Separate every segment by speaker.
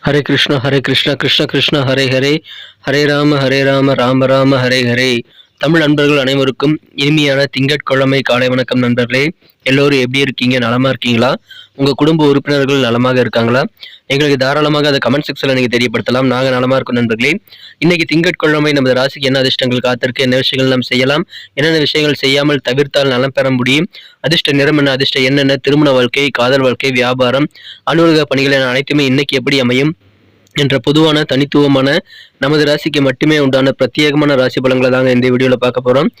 Speaker 1: ஹரே கிருஷ்ணா கிருஷ்ண கிருஷ்ண ஹரே ஹரே, ஹரே ராம ராம ராம ஹரே ஹரே. தமிழ் நண்பர்கள் அனைவருக்கும் இனிமையான திங்கட்கிழமை காலை வணக்கம் நண்பர்களே. எல்லோரும் எப்படி இருக்கீங்க? நலமா இருக்கீங்களா? உங்க குடும்ப உறுப்பினர்கள் நலமாக இருக்காங்களா? எங்களுக்கு தாராளமாக அதை கமெண்ட் செக்ஷன்ல நீங்க தெரியப்படுத்தலாம். நாங்க நலமா இருக்கோம் நண்பர்களே. இன்னைக்கு திங்கட்கிழமை நமது ராசிக்கு என்ன அதிர்ஷ்டங்கள் காத்திருக்கு, என்ன விஷயங்கள் நாம் செய்யலாம், என்னென்ன விஷயங்கள் செய்யாமல் தவிர்த்தால் நலம் பெற முடியும், அதிர்ஷ்ட நிறம் என்ன, அதிர்ஷ்ட என்னென்ன, திருமண வாழ்க்கை, காதல் வாழ்க்கை, வியாபாரம், அலுவலக பணிகள் என அனைத்துமே இன்னைக்கு எப்படி அமையும் என்ற பொதுவான தனித்துவமான நமது ராசிக்கு மட்டுமே உண்டான பிரத்யேகமான ராசி பலன்களை தாங்க இந்த வீடியோவில் பார்க்க போகிறோம்.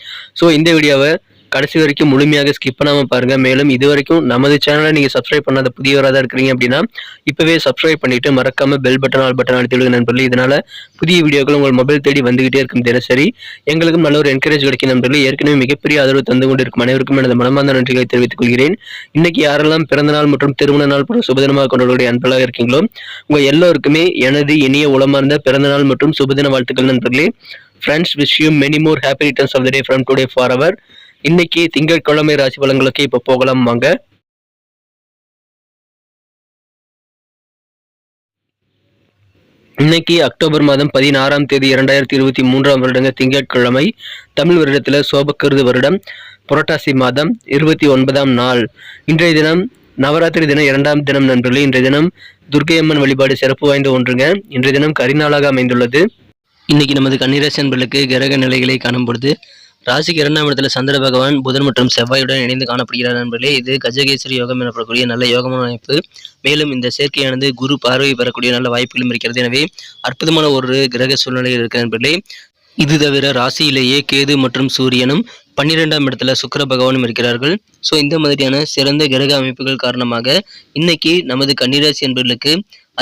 Speaker 1: ஸோ இந்த வீடியோவை கடைசி வரைக்கும் முழுமையாக ஸ்கிப் பண்ணாமல் பாருங்கள். மேலும் இது வரைக்கும் நமது சேனலை நீங்கள் சப்ஸ்கிரைப் பண்ணாத புதியவராக தான் இருக்கிறீங்க அப்படின்னா இப்போவே சப்ஸ்கிரைப் பண்ணிவிட்டு மறக்காமல் பெல் பட்டன் ஆல் பட்டன் அழுத்தி விடுங்க நண்பர்களே. இதனால் புதிய வீடியோக்கள் உங்கள் மொபைல் தேடி வந்துகிட்டே இருக்கும் தினசரி. எங்களுக்கும் நல்ல ஒரு என்கரேஜ் கிடைக்கும் நண்பர்களே. ஏற்கனவே மிகப்பெரிய ஆதரவு தந்து கொண்டு இருக்கும் அனைவருக்கும் எனது மனமார்ந்த நன்றிகளை தெரிவித்துக் கொள்கிறேன். இன்னைக்கு யாரெல்லாம் பிறந்த நாள் மற்றும் திருமண நாள் போன்ற சுபதினமாக கொண்டவர்களுடைய அன்பலாக இருக்கீங்களோ உங்கள் எல்லோருக்குமே எனது இனிய உளமார்ந்த பிறந்த நாள் மற்றும் சுபதின வாழ்த்துக்கள் நண்பர்களே. Friends, wish you many more happy returns of the day from today for our. இன்னைக்கு திங்கட்கிழமை ராசி பலன்களுக்கு இப்ப போகலாம் வாங்க. இன்னைக்கு அக்டோபர் மாதம் 16ஆம் தேதி 2023ஆம் வருடங்க திங்கட்கிழமை. தமிழ் வருடத்துல சோபக்கிருது வருடம் புரட்டாசி மாதம் 29ஆம் நாள். இன்றைய தினம் நவராத்திரி தினம் 2ஆம் தினம் நண்பர்களே. இன்றைய தினம் துர்க்கையம்மன் வழிபாடு சிறப்பு வாய்ந்த ஒன்றுங்க. இன்றைய தினம் கரிநாளாக அமைந்துள்ளது. இன்னைக்கு நமது கன்னிராசி நண்பர்களுக்கு கிரக நிலைகளை காணும் பொழுது ராசிக்கு 2ஆம் இடத்துல சந்திர பகவான் புதன் மற்றும் செவ்வாயுடன் இணைந்து காணப்படுகிறார் நண்பர்களே. இது கஜகேசரி யோகம் எனப்படக்கூடிய நல்ல யோகமான அமைப்பு. மேலும் இந்த சேர்க்கையானது குரு பார்வை பெறக்கூடிய நல்ல வாய்ப்புகளும் இருக்கிறது. எனவே அற்புதமான ஒரு கிரக சூழ்நிலையில் இருக்கிற நண்பர்களே. இது தவிர ராசியிலேயே கேது மற்றும் சூரியனும் 12ஆம் இடத்துல சுக்கிர பகவானும் இருக்கிறார்கள். ஸோ இந்த மாதிரியான சிறந்த கிரக அமைப்புகள் காரணமாக இன்னைக்கு நமது கன்னிராசி என்பவர்களுக்கு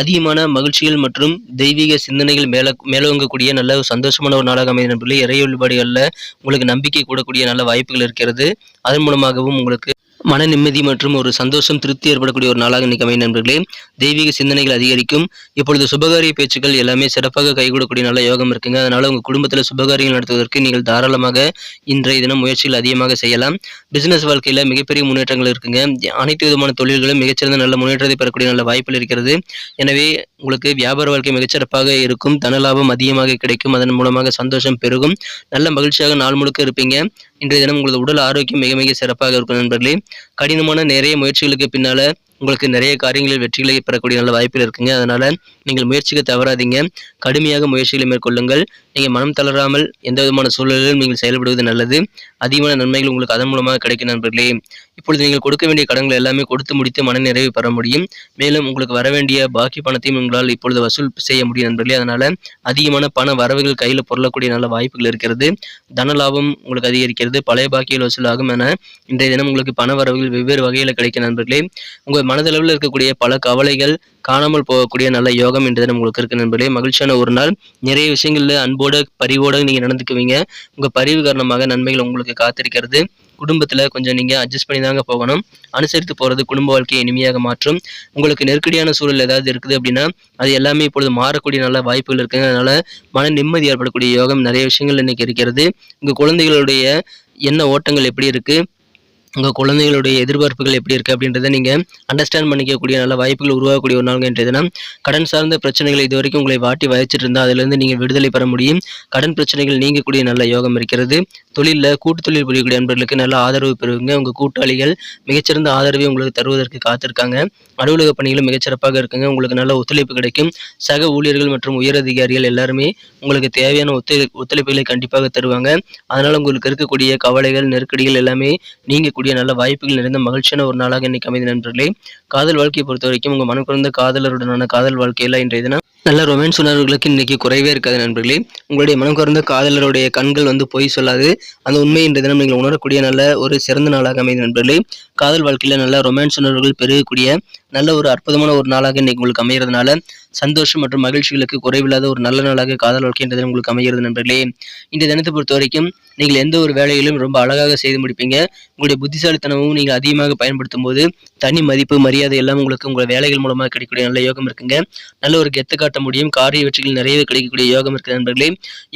Speaker 1: அதிகமான மகிழ்ச்சிகள் மற்றும் தெய்வீக சிந்தனைகள் மேலோங்கக்கூடிய நல்ல சந்தோஷமான ஒரு நாளாக அமைந்த நண்பர்களே. இறை வழிபாடுகளில் உங்களுக்கு நம்பிக்கை கூடக்கூடிய நல்ல வாய்ப்புகள் இருக்கிறது. அதன் மூலமாகவும் உங்களுக்கு மன நிம்மதி மற்றும் ஒரு சந்தோஷம் திருப்தி ஏற்படக்கூடிய ஒரு நாளாக இன்னைக்கு அமையும் நண்பர்களே. தெய்வீக சிந்தனைகள் அதிகரிக்கும். இப்பொழுது சுபகாரிய பேச்சுக்கள் எல்லாமே சிறப்பாக கைகூடக்கூடிய நல்ல யோகம் இருக்குங்க. அதனால உங்க குடும்பத்தில் சுபகாரியங்கள் நடத்துவதற்கு நீங்கள் தாராளமாக இன்றைய தினம் முயற்சிகள் அதிகமாக செய்யலாம். பிசினஸ் வாழ்க்கையில மிகப்பெரிய முன்னேற்றங்கள் இருக்குங்க. அனைத்து விதமான தொழில்களும் மிகச்சிறந்த நல்ல முன்னேற்றத்தை பெறக்கூடிய நல்ல வாய்ப்புகள் இருக்கிறது. எனவே உங்களுக்கு வியாபார வாழ்க்கை மிகச்சிறப்பாக இருக்கும். தனலாபம் அதிகமாக கிடைக்கும். அதன் மூலமாக சந்தோஷம் பெருகும். நல்ல மகிழ்ச்சியாக நாள் முழுக்க இருப்பீங்க. இன்றைய தினம் உங்களது உடல் ஆரோக்கியம் மிக மிக சிறப்பாக இருக்கும் நண்பர்களே. கடினமான நிறைய முயற்சிகளுக்கு பின்னால உங்களுக்கு நிறைய காரியங்களில் வெற்றிகளை பெறக்கூடிய நல்ல வாய்ப்புகள் இருக்குங்க. அதனால நீங்கள் முயற்சிக்க தவறாதீங்க. கடுமையாக முயற்சிகளை மேற்கொள்ளுங்கள். நீங்கள் மனம் தளராமல் எந்த விதமான சூழலிலும் நீங்கள் செயல்படுவது நல்லது. அதிகமான நன்மைகள் உங்களுக்கு அதன் மூலமாக கிடைக்கும் நண்பர்களே. இப்பொழுது நீங்கள் கொடுக்க வேண்டிய கடன்கள் எல்லாமே கொடுத்து முடித்து மன நிறைவு பெற முடியும். மேலும் உங்களுக்கு வர வேண்டிய பாக்கி பணத்தையும் உங்களால் இப்பொழுது வசூல் செய்ய முடியும் நண்பர்களே. அதனால அதிகமான பண வரவுகள் கையில் பொருளக்கூடிய நல்ல வாய்ப்புகள் இருக்கிறது. தன லாபம் உங்களுக்கு அதிகரிக்கிறது. பழைய பாக்கியில் வசூலாகும் என இன்றைய தினம் உங்களுக்கு பண வரவுகள் வெவ்வேறு வகையில் கிடைக்கும் நண்பர்களே. உங்கள் மனதளவில் இருக்கக்கூடிய பல கவலைகள் காணாமல் போகக்கூடிய நல்ல யோகம் இன்றைய தினம் உங்களுக்கு இருக்கு நண்பர்களே. மகிழ்ச்சியான ஒரு நாள். நிறைய விஷயங்கள்ல அன்போட பரிவோட நீங்க நடந்துக்குவீங்க. உங்க பரிவு காரணமாக நன்மைகள் உங்களுக்கு காத்திருக்கிறது. குடும்பத்துல கொஞ்சம் நீங்க அட்ஜஸ்ட் பண்ணி தாங்க போகணும். அனுசரித்து போறது குடும்ப வாழ்க்கையை இனிமையாக மாற்றும். உங்களுக்கு நெருக்கடியான சூழல் ஏதாவது இருக்குது அப்படின்னா அது எல்லாமே இப்பொழுது மாறக்கூடிய நல்ல வாய்ப்புகள் இருக்குங்க. அதனால மன நிம்மதி ஏற்படக்கூடிய யோகம் நிறைய விஷயங்கள் இன்னைக்கு இருக்கிறது. உங்க குழந்தைகளுடைய எண்ண ஓட்டங்கள் எப்படி இருக்கு, உங்கள் குழந்தைகளுடைய எதிர்பார்ப்புகள் எப்படி இருக்குது அப்படின்றத நீங்கள் அண்டர்ஸ்டாண்ட் பண்ணிக்கக்கூடிய நல்ல வாய்ப்புகள் உருவாகக்கூடிய ஒரு நாள் இன்றைய தினம். கடன் சார்ந்த பிரச்சனைகள் இது வரைக்கும் உங்களை வாட்டி வயச்சிட்டு இருந்தால் அதிலிருந்து நீங்கள் விடுதலை பெற முடியும். கடன் பிரச்சனைகள் நீங்கக்கூடிய நல்ல யோகம் இருக்கிறது. தொழிலில் கூட்டு தொழில் புரியக்கூடிய நண்பர்களுக்கு நல்ல ஆதரவு பெறுவீங்க. உங்கள் கூட்டாளிகள் மிகச்சிறந்த ஆதரவை உங்களுக்கு தருவதற்கு காத்திருக்காங்க. அலுவலக பணிகளும் மிகச்சிறப்பாக இருக்குங்க. உங்களுக்கு நல்ல ஒத்துழைப்பு கிடைக்கும். சக ஊழியர்கள் மற்றும் உயரதிகாரிகள் எல்லாருமே உங்களுக்கு தேவையான ஒத்துழைப்புகளை கண்டிப்பாக தருவாங்க. அதனால் உங்களுக்கு இருக்கக்கூடிய கவலைகள் நெருக்கடிகள் எல்லாமே நீங்க நல்ல வாய்ப்புகள் நிறைந்த மகிழ்ச்சியான ஒரு நாளாக இன்னைக்கு அமைதி நண்பர்களே. காதல் வாழ்க்கையை பொறுத்த வரைக்கும் உங்க மனம் குறைந்த காதலருடனான காதல் வாழ்க்கையில இன்றைய தினம் நல்ல ரொமான்ஸ் உணர்வுகளுக்கு இன்னைக்கு குறைவே இருக்காது நண்பர்களே. உங்களுடைய மனம் குறைந்த காதலருடைய கண்கள் பொய் சொல்லாது. அந்த உண்மை இன்றைய தினம் நீங்கள் உணரக்கூடிய நல்ல ஒரு சிறந்த நாளாக அமைதி நண்பர்களே. காதல் வாழ்க்கையில நல்ல ரொமான்ஸ் உணர்வுகள் பெருகக்கூடிய நல்ல ஒரு அற்புதமான ஒரு நாளாக இன்னைக்கு உங்களுக்கு அமைகிறதுனால சந்தோஷம் மற்றும் மகிழ்ச்சிகளுக்கு குறைவில்லாத ஒரு நல்ல நாளாக காதல் வாழ்க்கை இன்றைய தினம் உங்களுக்கு அமைகிறது நண்பர்களே. இந்த தினத்தை பொறுத்த வரைக்கும் நீங்கள் எந்த ஒரு வேலையிலும் ரொம்ப அழகாக செய்து முடிப்பீங்க. உங்களுடைய புத்திசாலித்தனமும் நீங்கள் அதிகமாக பயன்படுத்தும் போது தனி மதிப்பு மரியாதை எல்லாம் உங்களுக்கு உங்கள் வேலைகள் மூலமாக கிடைக்கக்கூடிய நல்ல யோகம் இருக்குங்க. நல்ல ஒரு கெத்து காட்ட முடியும். காரிய வெற்றிகள் நிறைய கிடைக்கக்கூடிய யோகம் இருக்குது நண்பர்களே.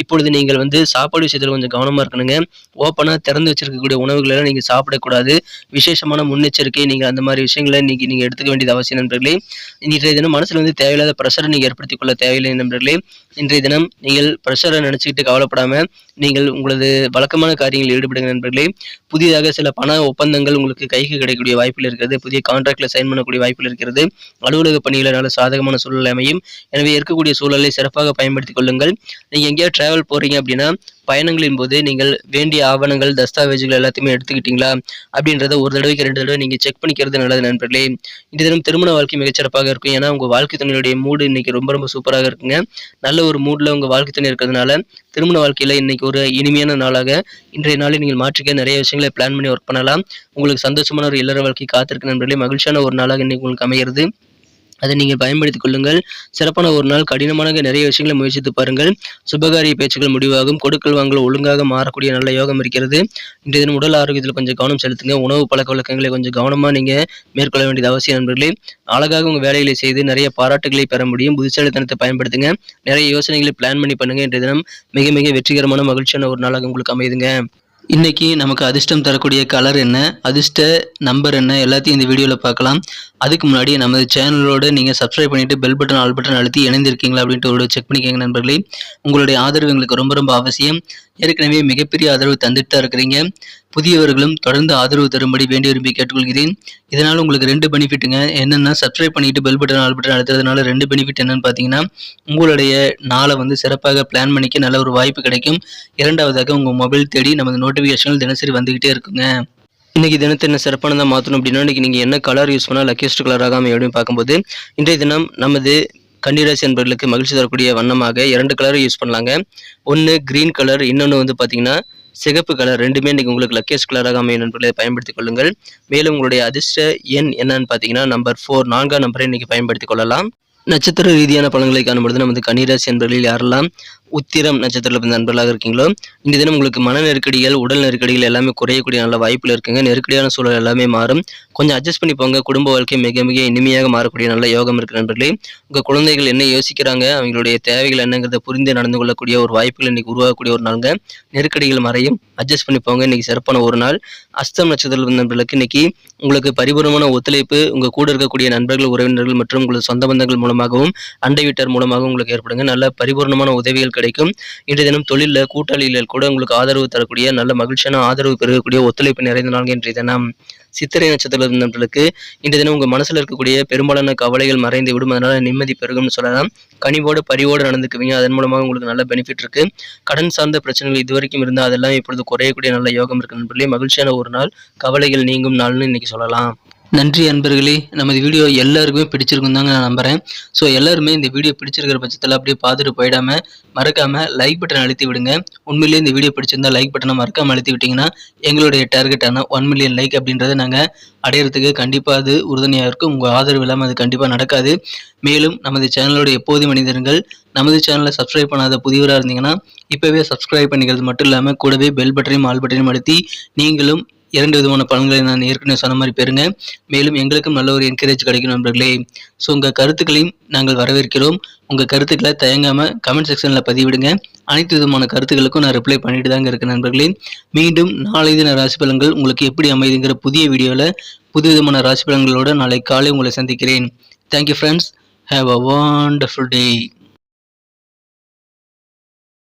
Speaker 1: இப்பொழுது நீங்கள் சாப்பாடு விஷயத்தில் கொஞ்சம் கவனமாக இருக்கணுங்க. ஓப்பனாக திறந்து வச்சிருக்கக்கூடிய உணவுகளை நீங்கள் சாப்பிடக்கூடாது. விசேஷமான விதமான முன்னெச்சரிக்கை நீங்கள் அந்த மாதிரி விஷயங்களை இன்னைக்கு நீங்கள் எடுத்துக்க வேண்டியது அவசியம் நண்பர்களே. இன்றைய தினம் மனசில் வந்து தேவையில்லாத ப்ரெஷரை நீங்கள் ஏற்படுத்திக் கொள்ள தேவையில்லை நண்பர்களே. இன்றைய தினம் நீங்கள் ப்ரெஷரை நினச்சிக்கிட்டு கவலைப்படாமல் நீங்கள் உங்களது வழக்கமான காரியங்களில் ஈடுபடுங்க நண்பர்களே. புதிதாக சில பண ஒப்பந்தங்கள் உங்களுக்கு கைக்கு கிடைக்கக்கூடிய வாய்ப்புகள் இருக்கிறது. புதிய கான்ட்ராக்டில் சைன் பண்ணக்கூடிய வாய்ப்புகள் இருக்கிறது. அலுவலக பணிகளை நல்ல சாதகமான சூழல் அமையும். எனவே இருக்கக்கூடிய சூழலை சிறப்பாக பயன்படுத்திக் கொள்ளுங்கள். நீங்கள் எங்கேயாவது டிராவல் போகிறீங்க அப்படின்னா பயணங்களின் போது நீங்கள் வேண்டிய ஆவணங்கள் தஸ்தாவேஜுகள் எல்லாத்தையுமே எடுத்துக்கிட்டீங்களா அப்படின்றத ஒரு தடவைக்கு 2 தடவை நீங்கள் செக் பண்ணிக்கிறது நல்லது நண்பர்களே. இந்த தினம் திருமண வாழ்க்கை மிகச்சிறப்பாக இருக்கும். ஏன்னா உங்கள் வாழ்க்கை துணையுடைய மூடு இன்னைக்கு ரொம்ப சூப்பராக இருக்குங்க. நல்ல ஒரு மூடில் உங்கள் வாழ்க்கை துணை இருக்கிறதுனால திருமண வாழ்க்கையில் இன்னைக்கு ஒரு இனிமையான நாளாக இன்றைய நாளை நீங்கள் மாற்றிக்க நிறைய விஷயங்களை பிளான் பண்ணி ஒர்க் பண்ணலாம். உங்களுக்கு சந்தோஷமான ஒரு இல்லற வாழ்க்கை காத்திருக்கு நண்பர்களே. மகிழ்ச்சியான ஒரு நாளாக இன்னைக்கு உங்களுக்கு அமைகிறது. அதை நீங்கள் பயன்படுத்திக் கொள்ளுங்கள். சிறப்பான ஒரு நாள். கடினமான நிறைய விஷயங்களை முயற்சித்து பாருங்கள். சுபகாரிய பேச்சுக்கள் முடிவாகும். கொடுக்கல் வாங்கல் ஒழுங்காக மாறக்கூடிய நல்ல யோகம் இருக்கிறது. இன்றைய தினம் உடல் ஆரோக்கியத்தில் கொஞ்சம் கவனம் செலுத்துங்க. உணவு பழக்க வழக்கங்களை கொஞ்சம் கவனமாக நீங்கள் மேற்கொள்ள வேண்டியது அவசியம் நண்பர்களே. அழகாக உங்கள் வேலைகளை செய்து நிறைய பாராட்டுகளை பெற முடியும். புத்திசாலித்தனத்தை பயன்படுத்துங்க. நிறைய யோசனைகளை பிளான் பண்ணி பண்ணுங்க. இன்றைய தினம் மிக வெற்றிகரமான மகிழ்ச்சியான ஒரு நாளாக உங்களுக்கு அமையுதுங்க. இன்னைக்கு நமக்கு அதிர்ஷ்டம் தரக்கூடிய கலர் என்ன, அதிர்ஷ்ட நம்பர் என்ன, எல்லாத்தையும் இந்த வீடியோவில் பார்க்கலாம். அதுக்கு முன்னாடி நமது சேனலோடு நீங்கள் சப்ஸ்கிரைப் பண்ணிவிட்டு பெல் பட்டன் ஆல் பட்டன் அழுத்தி இணைந்திருக்கீங்களா அப்படின்ட்டு ஒரு செக் பண்ணிக்கோங்க நண்பர்களே. உங்களுடைய ஆதரவு எங்களுக்கு ரொம்ப அவசியம். ஏற்கனவே மிகப்பெரிய ஆதரவு தந்துட்டு தான் இருக்கிறீங்க. புதியவர்களும் தொடர்ந்து ஆதரவு தரும்படி வேண்டி விரும்பி கேட்டுக்கொள்கிறேன். இதனால் உங்களுக்கு 2 பெனிஃபிட்டுங்க. என்னென்னா சப்ஸ்கிரைப் பண்ணிட்டு பெல் பட்டன் ஆல் பட்டன் அழுத்துறதுனால 2 பெனிஃபிட் என்னன்னு பார்த்தீங்கன்னா, உங்களுடைய நாளை வந்து சிறப்பாக பிளான் பண்ணிக்க நல்ல ஒரு வாய்ப்பு கிடைக்கும். இரண்டாவதாக உங்கள் மொபைல் தேடி நமது நோட்டிஃபிகேஷன்கள் தினசரி வந்துகிட்டே இருக்குங்க. இன்றைக்கி தினத்தை என்ன சிறப்பானதாக மாற்றணும் அப்படின்னா, இன்றைக்கி நீங்கள் என்ன கலர் யூஸ் பண்ணால் லக்கியஸ்ட் கலராக அமையும் அப்படின்னு பார்க்கும்போது, இன்றைய தினம் நமது கன்னிராசி என்பவர்களுக்கு மகிழ்ச்சி தரக்கூடிய வண்ணமாக 2 கலரை யூஸ் பண்ணலாங்க. ஒன்று கிரீன் கலர், இன்னொன்று வந்து பார்த்தீங்கன்னா சிகப்பு கலர். ரெண்டுமே இன்றைக்கி உங்களுக்கு லக்கியஸ்ட் கலராக அமையும் நண்பர்களை பயன்படுத்திக் கொள்ளுங்கள். மேலும் உங்களுடைய அதிர்ஷ்ட எண் என்னன்னு பார்த்தீங்கன்னா நம்பர் 4, 4ஆம் நம்பரை இன்றைக்கி பயன்படுத்திக் கொள்ளலாம். நட்சத்திர ரீதியான பலன்களை காணும்பொழுது நமது கன்னிராசி என்பவர்களில் யாரெல்லாம் உத்திரம் நட்சத்திரத்தில் நண்பர்களாக இருக்கீங்களோ, இந்த தினம் உங்களுக்கு மன நெருக்கடிகள், உடல் நெருக்கடிகள் எல்லாமே குறையக்கூடிய நல்ல வாய்ப்பில் இருக்குங்க. நெருக்கடியான சூழல் எல்லாமே மாறும். கொஞ்சம் அட்ஜஸ்ட் பண்ணி போங்க. குடும்ப வாழ்க்கை மிக இனிமையாக மாறக்கூடிய நல்ல யோகம் இருக்கு நண்பர்களே. உங்கள் குழந்தைகள் என்ன யோசிக்கிறாங்க, அவங்களுடைய தேவைகள் என்னங்கிறத புரிந்து நடந்து கொள்ளக்கூடிய ஒரு வாய்ப்புகள் இன்னைக்கு உருவாகக்கூடிய ஒரு நாளுங்க. நெருக்கடிகள் மறையும். அட்ஜஸ்ட் பண்ணி போங்க. இன்னைக்கு சிறப்பான ஒரு நாள். அஸ்தம் நட்சத்திரத்தில் நண்பர்களுக்கு இன்னைக்கு உங்களுக்கு பரிபூர்ணமான ஒத்துழைப்பு உங்கள் கூட இருக்கக்கூடிய நண்பர்கள், உறவினர்கள் மற்றும் உங்களது சொந்த பந்தங்கள் மூலமாகவும் அண்டை வீட்டார் மூலமாகவும் உங்களுக்கு ஏற்படுங்க. நல்ல பரிபூர்ணமான உதவிகள் கிடைக்கும். இன்றைய தினம் தொழிலில் கூட்டாளிகள் கூட உங்களுக்கு ஆதரவு தரக்கூடிய நல்ல மகிழ்ச்சியான ஆதரவு பெறக்கூடிய ஒத்துழைப்பு நிறைந்த நாள் இன்றைய தினம். சித்திரை நட்சத்திர நண்பர்களுக்கு இன்றைய தினம் உங்கள் மனசில் இருக்கக்கூடிய பெரும்பாலான கவலைகள் மறைந்து விடும். அதனால நிம்மதி பெருகும்னு சொல்லலாம். கனிவோடு பரிவோடு நடந்துக்குவீங்க. அதன் மூலமாக உங்களுக்கு நல்ல பெனிஃபிட் இருக்கு. கடன் சார்ந்த பிரச்சனைகள் இதுவரைக்கும் இருந்தால் அதெல்லாம் இப்பொழுது குறையக்கூடிய நல்ல யோகம் இருக்கு நண்பர்களே. மகிழ்ச்சியான ஒரு நாள். கவலைகள் நீங்கும் நாள்னு இன்னைக்கு சொல்லலாம். நன்றி அன்பர்களே. நமது வீடியோ எல்லாருக்குமே பிடிச்சிருக்கும் தாங்க நான் நம்புகிறேன். ஸோ எல்லாருமே இந்த வீடியோ பிடிச்சிருக்கிற பட்சத்தில் அப்படியே பார்த்துட்டு போயிடாமல் மறக்காமல் லைக் பட்டன் அழுத்தி விடுங்க. உண்மையிலேயே இந்த வீடியோ பிடிச்சிருந்தா லைக் பட்டனை மறக்காமல் அழுத்தி விட்டிங்கன்னா எங்களுடைய டார்கெட்டான 1 மில்லியன் லைக் அப்படின்றத நாங்கள் அடையிறதுக்கு கண்டிப்பாக அது உறுதுணையாக இருக்கும். உங்கள் ஆதரவு இல்லாமல் அது கண்டிப்பாக நடக்காது. மேலும் நமது சேனலோட எப்போதும் மனிதர்கள் நமது சேனலை சப்ஸ்கிரைப் பண்ணாத புதியவராக இருந்தீங்கன்னா இப்போவே சப்ஸ்கிரைப் பண்ணிக்கிறது மட்டும் இல்லாமல் கூடவே பெல் பட்டனையும் ஆல் பட்டனையும் அழுத்தி நீங்களும் 2 விதமான பலன்களை நான் ஏற்கனவே சொன்ன மாதிரி பெறுங்க. மேலும் எங்களுக்கும் நல்ல ஒரு என்கரேஜ் கிடைக்கும் நண்பர்களே. ஸோ உங்கள் கருத்துக்களையும் நாங்கள் வரவேற்கிறோம். உங்கள் கருத்துக்களை தயங்காமல் கமெண்ட் செக்ஷனில் பதிவிடுங்க. அனைத்து விதமான கருத்துக்களுக்கும் நான் ரிப்ளை பண்ணிட்டு தாங்க இருக்கேன் நண்பர்களே. மீண்டும் நாளை தின ராசி பலன்கள் உங்களுக்கு எப்படி அமைதுங்கிற புதிய வீடியோவில் புது விதமான ராசி பலன்களோடு நாளை காலை உங்களை சந்திக்கிறேன். Thank you friends. Have a wonderful day.